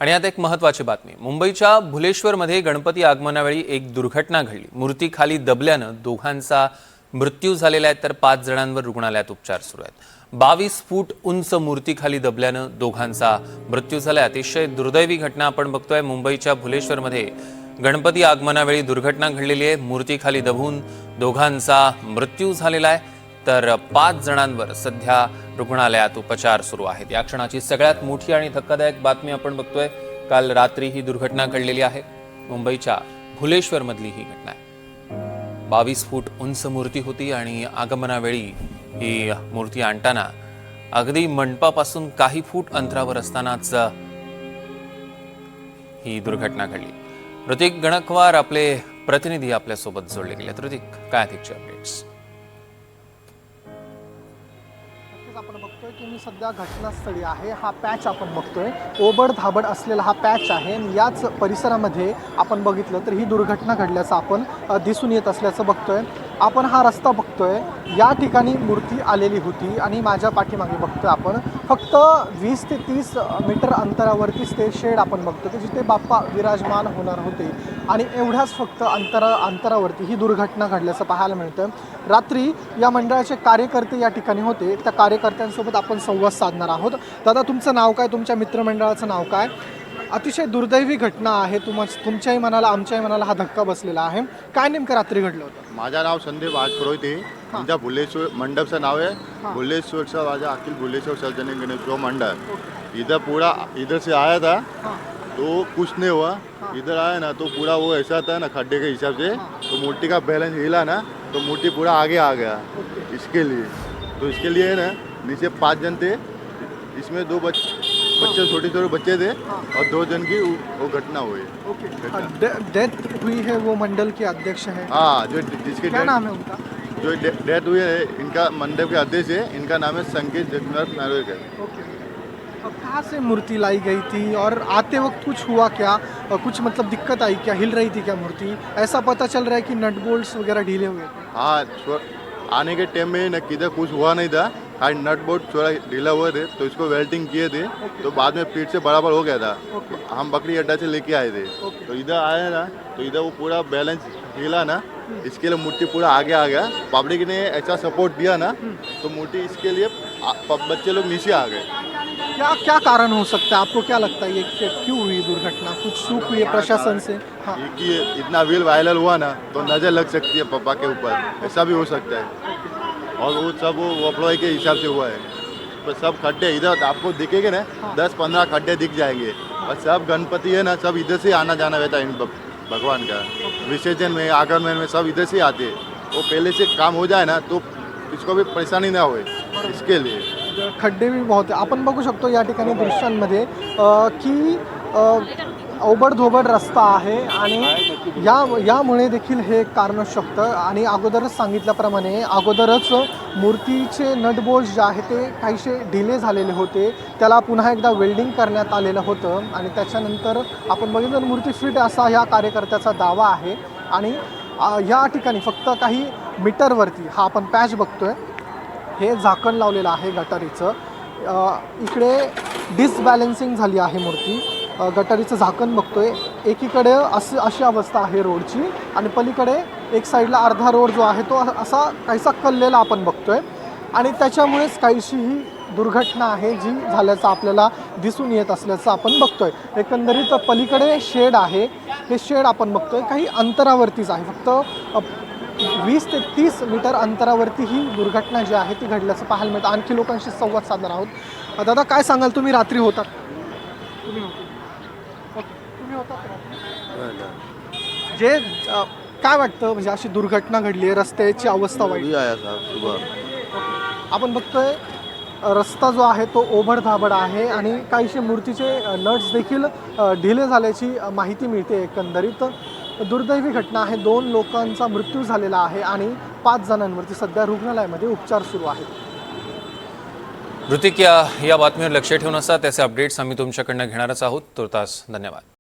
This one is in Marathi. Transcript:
आणि आता एक महत्त्वाची बातमी। मुंबईच्या भुलेश्वरमध्ये गणपती आगमनावेळी एक दुर्घटना घडली। मूर्ती खाली दबल्याने दोघांचा मृत्यू झालेला आहे, तर 5 जणांवर रुग्णालयात उपचार सुरू आहेत। 22 फूट उंच मूर्ती खाली दबल्याने दोघांचा मृत्यू झाला। अतिशय दुर्दैवी घटना आपण बघतोय। मुंबईच्या भुलेश्वरमध्ये गणपती आगमनावेळी दुर्घटना घडलेली आहे। मूर्ती खाली दबून दोघांचा मृत्यू झालेला आहे, तर 5 जणांवर सध्या रुग्णालयात उपचार सुरू आहेत। या क्षणाची सगळ्यात मोठी आणि धक्कादायक बातमी आपण बघतोय। काल रात्री ही दुर्घटना घडलेली आहे। मुंबईच्या भुलेश्वर मधली ही घटना आहे। 22 फूट उंच मूर्ती होती आणि आगमनावेळी ही मूर्ती आणताना अगदी मंडपापासून काही फूट अंतरावर असतानाच ही दुर्घटना घडली। ऋतिक गणकवार आपले प्रतिनिधी आपल्यासोबत जोडले गेले। ऋतिक, काय अधिकचे अपडेट्स? आपण बघतोय की मी सध्या घटनास्थळी आहे। हा पॅच आपण बघतोय, ओबड धाबड असलेला हा पॅच आहे। याच परिसरामध्ये आपण बघितलं तर ही दुर्घटना घडल्याचं आपण दिसून येत असल्याचं बघतोय। आपण हा रस्ता बघतोय, या ठिकाणी मूर्ती आलेली होती आणि माझ्या पाठीमागे बघतोय आपण फक्त 20 ते 30 मीटर अंतरावरतीच ते शेड आपण बघतो की जिथे बाप्पा विराजमान होणार होते आणि एवढ्याच फक्त अंतरावरती ही दुर्घटना घडल्याचं पाहायला मिळतं। रात्री या मंडळाचे कार्यकर्ते या ठिकाणी होते, त्या कार्यकर्त्यांसोबत आपण संवाद साधणार आहोत। दादा, तुमचं नाव काय, तुमच्या मित्रमंडळाचं नाव काय? अतिशय दुर्दैवी घटना आहे, तुमच्याही मनाला आमच्याही मनाला हा धक्का बसलेला आहे। काय नेमकं रात्री घडलं होतं? माझं नाव संदीप आजपुरोहित आहे। आमच्या भुलेश्वर मंडपचं नाव आहे भुलेश्वरचा राजा अखिल भुलेश्वर सार्वजनिक गणेश मंडल। इधर पूरा इधर से आया था तो कुछ नहीं हुआ। इधर आया ना तो पूरा वो ऐसा था ना खड्डे के हिसाब से, तो मूर्ति का बैलेंस हिला ना तो मूर्ति पूरा आगे आ गया। इसके लिए है ना नीचे 5 जन थे, इसमें 2 बच्चे छोटे बच्चे थे और 2 जन की वो घटना हुई। डेथ हुई है वो मंडल के अध्यक्ष हैं? हाँ, जो जिसके क्या नाम है उनका? जो डेथ हुई है इनका मंडप के अध्यक्ष है, इनका नाम है संकेत जगन्नाथ नार्वेकर। अब कहाँ से मूर्ति लाई गई थी और आते वक्त कुछ हुआ क्या? कुछ मतलब दिक्कत आई क्या? हिल रही थी क्या मूर्ति? ऐसा पता चल रहा है कि नट बोल्ट्स वगैरह ढीले हुए थे। हाँ, आने के टाइम में न किधर कुछ हुआ नहीं था, खाली नट बोल्ट थोड़ा ढीला हुए थे तो इसको वेल्डिंग किए थे, तो बाद में पीठ से बराबर हो गया था। हम बकरी अड्डा से लेके आए थे, तो इधर आया ना तो इधर वो पूरा बैलेंस हिला ना, इसके लिए मूर्ति पूरा आगे आ गया। पब्लिक ने ऐसा सपोर्ट दिया ना तो मूर्ति इसके लिए बच्चे लोग नीचे आ गए। क्या कारण हो सकता है? आपको क्या लगता है ये क्यों हुई दुर्घटना? कुछ चूक हुई है प्रशासन से? हाँ, कि इतना व्हील वायरल हुआ ना तो नजर लग सकती है पापा के ऊपर, ऐसा भी हो सकता है। और वो सब वो एम्प्लॉय के हिसाब से हुआ है। तो सब खड्डे इधर आपको दिखेंगे ना, 10-15 खड्डे दिख जाएंगे और सब गणपति है ना, सब इधर से आना जाना रहता है इन भगवान का। विसर्जन में आगमन में सब इधर से आते हैं। वो पहले से काम हो जाए ना तो इसको भी परेशानी ना होए, इसके लिए खड्डे भी बहुत आहे। आपण बघू शकतो या ठिकाणी दृश्यांमध्ये की ओबडधोबड रस्ता आहे आणि यामुळे देखील हे कारण असू शकतं। आणि अगोदरच सांगितल्याप्रमाणे अगोदरच मूर्तीचे नटबोल्ट जे आहे ते काहीसे ढिले झालेले होते, त्याला पुन्हा एकदा वेल्डिंग करण्यात आलेलं होतं आणि त्याच्यानंतर आपण बघितलं मूर्ती फिट असा ह्या कार्यकर्त्याचा दावा आहे। आणि या ठिकाणी फक्त काही मीटरवरती हा आपण पॅच बघतोय, हे झाकण लावलेलं आहे गटारीचं। इकडे डिसबॅलन्सिंग झाली आहे मूर्ती, गटारीचं झाकण बघतोय। एकीकडे अशी अवस्था आहे रोडची आणि पलीकडे एक साईडला अर्धा रोड जो आहे तो असा काहीसा कललेला आपण बघतोय आणि त्याच्यामुळेच काहीशी ही दुर्घटना आहे जी झाल्याचं आपल्याला दिसून येत असल्याचं आपण बघतोय। एकंदरीत पलीकडे शेड आहे, हे शेड आपण बघतोय काही अंतरावरतीच आहे, फक्त 20 ते 30 मीटर अंतरावरती ही दुर्घटना जी आहे ती घडल्याचं पाहायला मिळतं। आणखी लोकांशी संवाद साधणार आहोत। दादा, काय सांगाल? तुम्ही रात्री होतात? तुम्ही होतात जे काय वाटतं, म्हणजे अशी दुर्घटना घडली आहे, रस्त्याची अवस्था वाईट आपण बघतोय। रस्ता जो आहे तो ओबडधाबड आहे आणि काहीशे मूर्तीचे नट्स देखील ढिले झाल्याची माहिती मिळते। एकंदरीत दुर्दैवी घटना आहे। 2 लोकांचा मृत्यू झालेला आहे आणि 5 जणांवरती सध्या रुग्णालयामध्ये उपचार सुरू आहेत। ऋतिक, या बातमीवर लक्ष ठेवून असा त्याचे अपडेट्स आम्ही तुमच्याकडनं घेणारच आहोत। तुर्तास धन्यवाद।